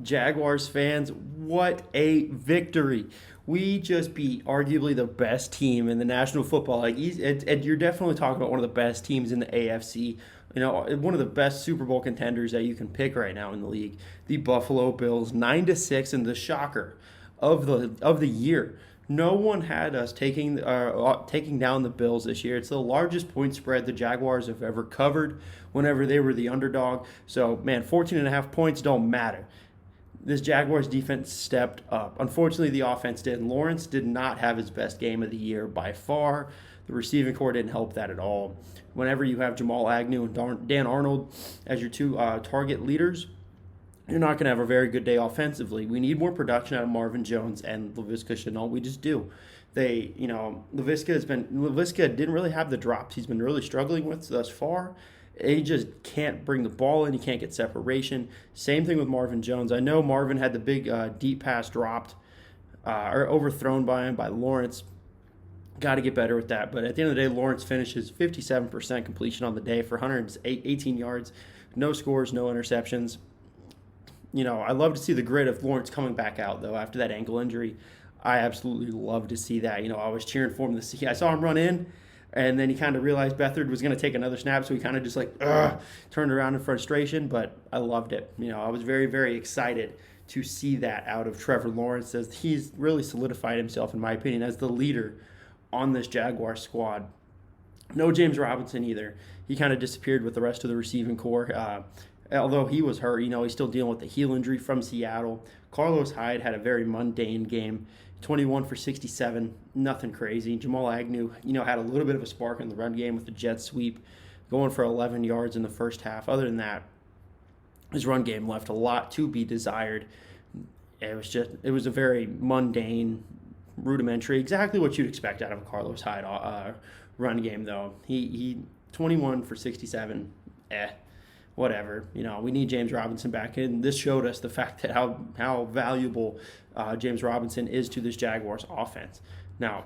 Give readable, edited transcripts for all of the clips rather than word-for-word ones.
Jaguars fans, what a victory. We just beat arguably the best team in the National Football League. And you're definitely talking about one of the best teams in the AFC. One of the best Super Bowl contenders that you can pick right now in the league. The Buffalo Bills, 9-6, and the shocker of the year. No one had us taking down the Bills this year. It's the largest point spread the Jaguars have ever covered whenever they were the underdog. So, man, 14 and a half points don't matter. This Jaguars defense stepped up. Unfortunately, the offense did. Lawrence did not have his best game of the year by far. The receiving core didn't help that at all. Whenever you have Jamal Agnew and Dan Arnold as your two target leaders, you're not going to have a very good day offensively. We need more production out of Marvin Jones and Laviska Shenault. We just do. Laviska didn't really have the drops he's been really struggling with thus far. He just can't bring the ball in. He can't get separation. Same thing with Marvin Jones. I know Marvin had the big deep pass dropped or overthrown by him by Lawrence. Got to get better with that. But at the end of the day, Lawrence finishes 57% completion on the day for 118 yards. No scores, no interceptions. I love to see the grit of Lawrence coming back out, though, after that ankle injury. I absolutely love to see that. I was cheering for him to see. I saw him run in. And then he kind of realized Beathard was going to take another snap, so he kind of just turned around in frustration. But I loved it. I was very, very excited to see that out of Trevor Lawrence, as he's really solidified himself, in my opinion, as the leader on this Jaguar squad. No James Robinson either. He kind of disappeared with the rest of the receiving core. Although he was hurt, he's still dealing with the heel injury from Seattle. Carlos Hyde had a very mundane game. 21 for 67, nothing crazy. Jamal Agnew, had a little bit of a spark in the run game with the jet sweep, going for 11 yards in the first half. Other than that, his run game left a lot to be desired. It was a very mundane, rudimentary, exactly what you'd expect out of a Carlos Hyde run game, though. He 21 for 67, whatever. We need James Robinson back in. This showed us the fact that how valuable James Robinson is to this Jaguars offense. Now,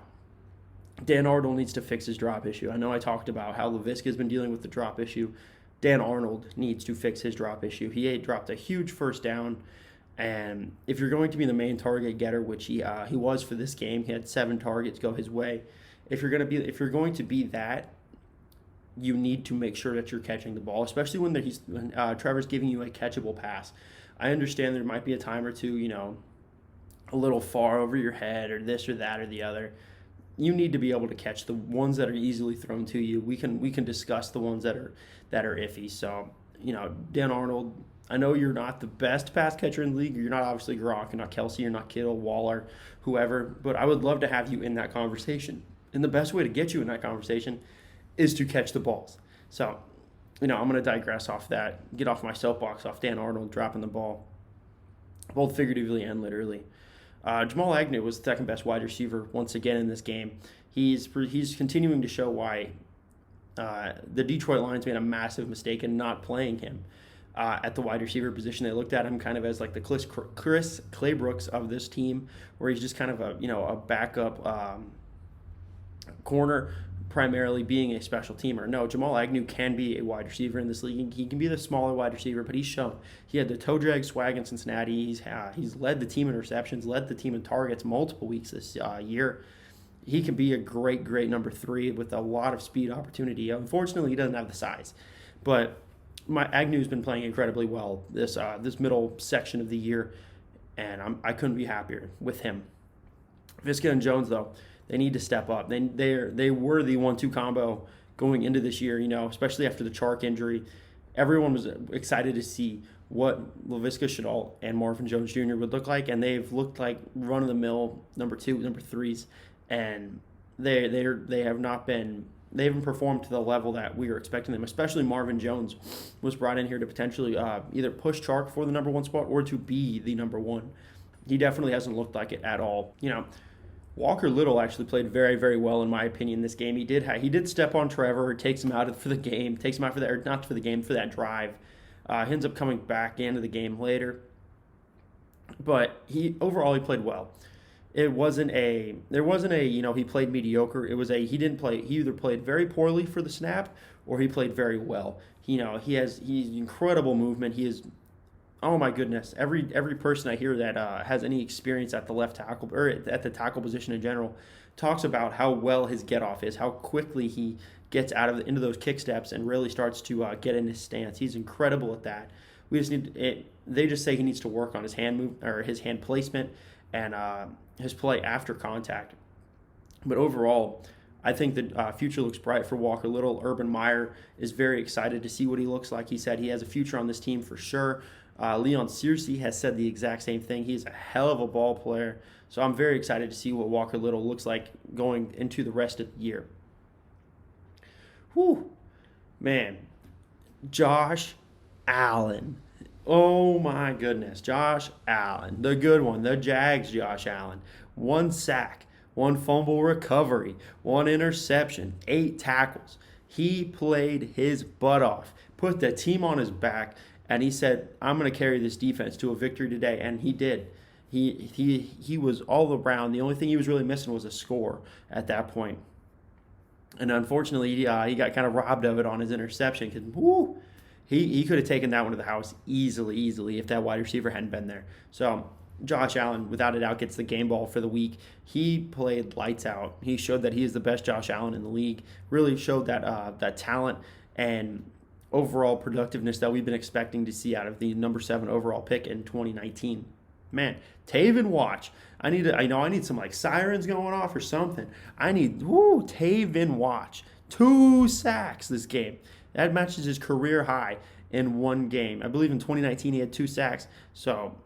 Dan Arnold needs to fix his drop issue. I know I talked about how Laviska has been dealing with the drop issue. Dan Arnold needs to fix his drop issue. He dropped a huge first down, and if you're going to be the main target getter, which he was for this game, he had 7 targets go his way. If you're going to be that, you need to make sure that you're catching the ball, especially when Trevor's giving you a catchable pass. I understand there might be a time or two, a little far over your head or this or that or the other. You need to be able to catch the ones that are easily thrown to you. We can discuss the ones that are iffy. So, Dan Arnold, I know you're not the best pass catcher in the league. You're not obviously Gronk, you're not Kelsey, you're not Kittle, Waller, whoever, but I would love to have you in that conversation. And the best way to get you in that conversation is to catch the balls. So, I'm going to digress off that, get off my soapbox off Dan Arnold dropping the ball, both figuratively and literally. Jamal Agnew was the second best wide receiver once again in this game. He's continuing to show why the Detroit Lions made a massive mistake in not playing him at the wide receiver position. They looked at him kind of as like the Chris Claybrooks of this team, where he's just kind of a backup corner, primarily being a special teamer. No, Jamal Agnew can be a wide receiver in this league. He can be the smaller wide receiver, but he's shown. He had the toe drag swag in Cincinnati. He's led the team in receptions, led the team in targets multiple weeks this year. He can be a great number 3 with a lot of speed opportunity. Unfortunately, he doesn't have the size. But Agnew's been playing incredibly well this middle section of the year, and I couldn't be happier with him. Viska and Jones, though, they need to step up. They were the 1-2 combo going into this year, especially after the Chark injury. Everyone was excited to see what Laviska Shenault and Marvin Jones Jr. would look like, and they've looked like run-of-the-mill number 2, number 3s, and they haven't performed to the level that we were expecting them, especially Marvin Jones was brought in here to potentially either push Chark for the number 1 spot or to be the number 1. He definitely hasn't looked like it at all. Walker Little actually played very, very well in my opinion this game. He did step on Trevor, takes him out for the game, for that drive. Ends up coming back into the game later. But he played well. He played mediocre. He either played very poorly for the snap or he played very well. He's incredible movement. He is Oh my goodness! Every person I hear that has any experience at the left tackle or at the tackle position in general talks about how well his get off is, how quickly he gets out of into those kick steps and really starts to get in his stance. He's incredible at that. We just need it. They just say he needs to work on his hand move or his hand placement and his play after contact. But overall, I think the future looks bright for Walker Little. Urban Meyer is very excited to see what he looks like. He said he has a future on this team for sure. Leon Searcy has said the exact same thing. He's a hell of a ball player. So I'm very excited to see what Walker Little looks like going into the rest of the year. Whew. Man, Josh Allen. Oh my goodness. Josh Allen, the good one, the Jags Josh Allen. 1 sack, 1 fumble recovery, 1 interception, 8 tackles. He played his butt off, put the team on his back, and he said, I'm going to carry this defense to a victory today. And he did. He was all around. The only thing he was really missing was a score at that point. And unfortunately, he got kind of robbed of it on his interception because he could have taken that one to the house easily if that wide receiver hadn't been there. So Josh Allen, without a doubt, gets the game ball for the week. He played lights out. He showed that he is the best Josh Allen in the league. Really showed that talent and overall productiveness that we've been expecting to see out of the number 7 overall pick in 2019. Man, Taven Watch. I need some like sirens going off or something. I need Taven Watch. 2 sacks this game. That matches his career high in one game. I believe in 2019 he had 2 sacks. So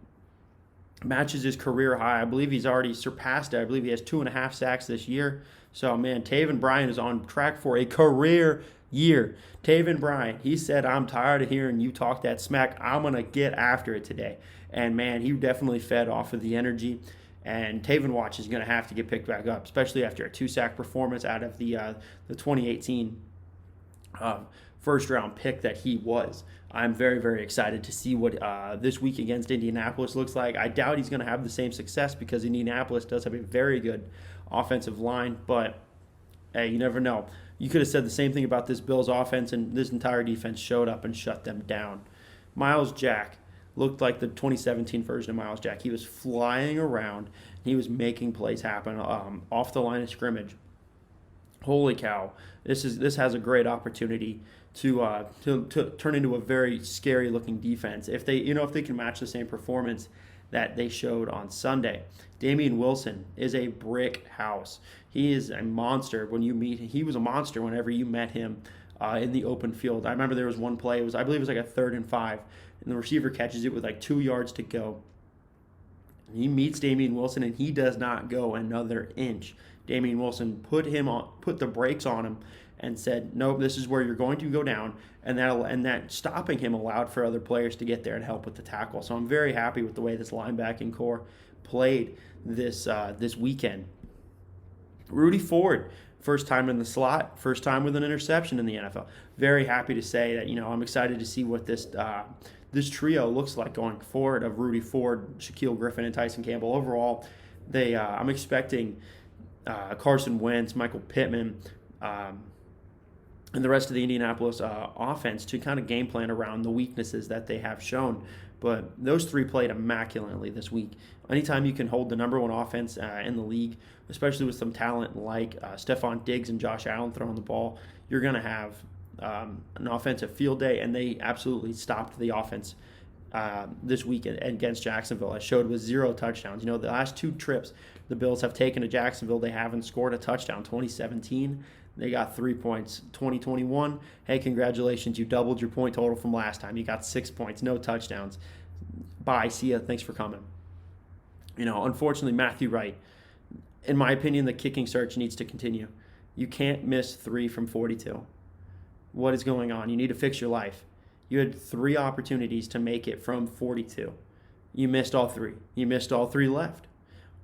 matches his career high. I believe he's already surpassed it. I believe he has 2.5 sacks this year. So man, Taven Bryan is on track for a career year. Taven Bryan, he said, I'm tired of hearing you talk that smack. I'm going to get after it today. And man, he definitely fed off of the energy. And Taven Watch is going to have to get picked back up, especially after a 2-sack performance out of the 2018 first-round pick that he was. I'm very, very excited to see what this week against Indianapolis looks like. I doubt he's going to have the same success because Indianapolis does have a very good offensive line, but hey, you never know. You could have said the same thing about this Bills offense, and this entire defense showed up and shut them down. Myles Jack looked like the 2017 version of Myles Jack. He was flying around. He was making plays happen off the line of scrimmage. Holy cow! This has a great opportunity to turn into a very scary looking defense if they can match the same performance that they showed on Sunday. Damian Wilson is a brick house. He is a monster when you meet him. He was a monster whenever you met him in the open field. I remember there was one play. I believe it was like a 3rd and 5, and the receiver catches it with like 2 yards to go. He meets Damian Wilson, and he does not go another inch. Damian Wilson put the brakes on him, and said, "Nope, this is where you're going to go down," and that stopping him allowed for other players to get there and help with the tackle. So I'm very happy with the way this linebacking core played this weekend. Rudy Ford, first time in the slot, first time with an interception in the NFL. Very happy to say that I'm excited to see what this trio looks like going forward of Rudy Ford, Shaquille Griffin, and Tyson Campbell. Overall, I'm expecting Carson Wentz, Michael Pittman, and the rest of the Indianapolis offense to kind of game plan around the weaknesses that they have shown. But those 3 played immaculately this week. Anytime you can hold the number 1 offense in the league, especially with some talent like Stephon Diggs and Josh Allen throwing the ball, you're going to have an offensive field day, and they absolutely stopped the offense this week against Jacksonville, as showed with 0 touchdowns. The last 2 trips the Bills have taken to Jacksonville, they haven't scored a touchdown. 2017, they got 3 points. 2021, hey, congratulations, you doubled your point total from last time. You got 6 points, no touchdowns. Bye, see ya, thanks for coming. Unfortunately, Matthew Wright, in my opinion, the kicking search needs to continue. You can't miss 3 from 42. What is going on? You need to fix your life. You had 3 opportunities to make it from 42. You missed all 3. You missed all 3 left.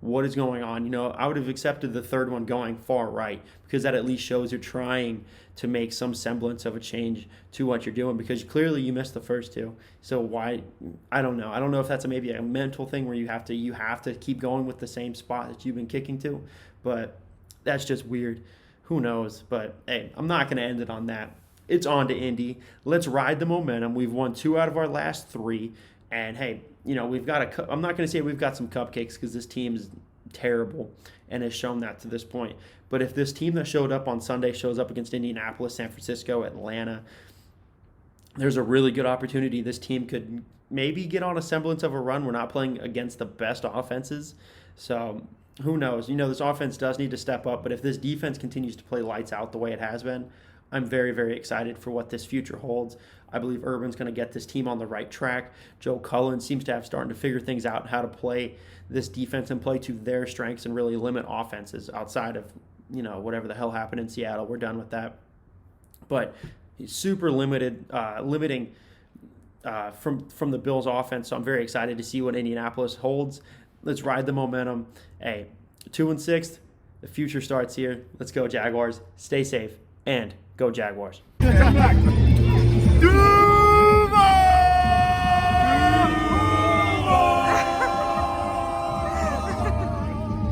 What is going on? I would have accepted the 3rd one going far right, because that at least shows you're trying to make some semblance of a change to what you're doing, because clearly you missed the first 2. So why? I don't know. I don't know if that's maybe a mental thing where you have to keep going with the same spot that you've been kicking to, but that's just weird. Who knows? But hey, I'm not going to end it on that. It's on to Indy. Let's ride the momentum. We've won 2 out of our last 3. And hey, we've got I'm not going to say we've got some cupcakes because this team is terrible and has shown that to this point. But if this team that showed up on Sunday shows up against Indianapolis, San Francisco, Atlanta, there's a really good opportunity this team could maybe get on a semblance of a run. We're not playing against the best offenses. So who knows? This offense does need to step up. But if this defense continues to play lights out the way it has been, I'm very, very excited for what this future holds. I believe Urban's going to get this team on the right track. Joe Cullen seems to have starting to figure things out, how to play this defense and play to their strengths and really limit offenses outside of, whatever the hell happened in Seattle. We're done with that. But he's super limiting from the Bills offense. So I'm very excited to see what Indianapolis holds. Let's ride the momentum. Hey, 2-6, the future starts here. Let's go Jaguars. Stay safe and go Jaguars.